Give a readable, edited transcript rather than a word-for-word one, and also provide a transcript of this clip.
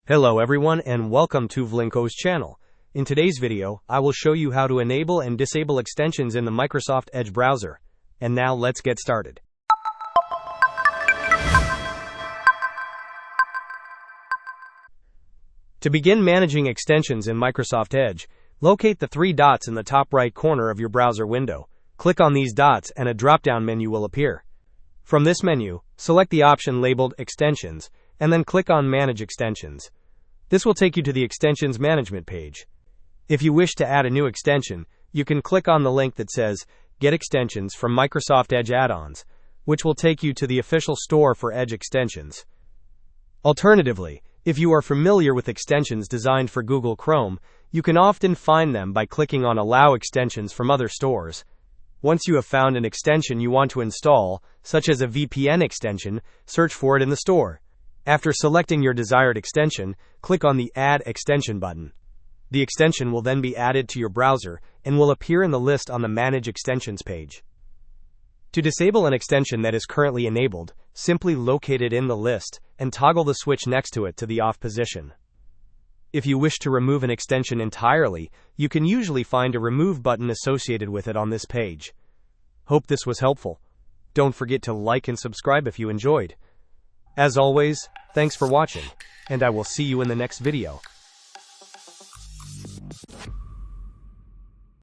Hello everyone and welcome to Vlinko's channel. In today's video, I will show you how to enable and disable extensions in the Microsoft Edge browser. And now let's get started. To begin managing extensions in Microsoft Edge, locate the three dots in the top right corner of your browser window. Click on these dots and a drop-down menu will appear. From this menu, select the option labeled Extensions, and then click on Manage Extensions. This will take you to the Extensions Management page. If you wish to add a new extension, you can click on the link that says Get Extensions from Microsoft Edge Add-ons, which will take you to the official store for Edge extensions. Alternatively, if you are familiar with extensions designed for Google Chrome, you can often find them by clicking on Allow Extensions from other stores. Once you have found an extension you want to install, such as a VPN extension, search for it in the store. After selecting your desired extension, click on the Add Extension button. The extension will then be added to your browser and will appear in the list on the Manage Extensions page. To disable an extension that is currently enabled, simply locate it in the list and toggle the switch next to it to the off position. If you wish to remove an extension entirely, you can usually find a Remove button associated with it on this page. Hope this was helpful. Don't forget to like and subscribe if you enjoyed. As always, thanks for watching, and I will see you in the next video.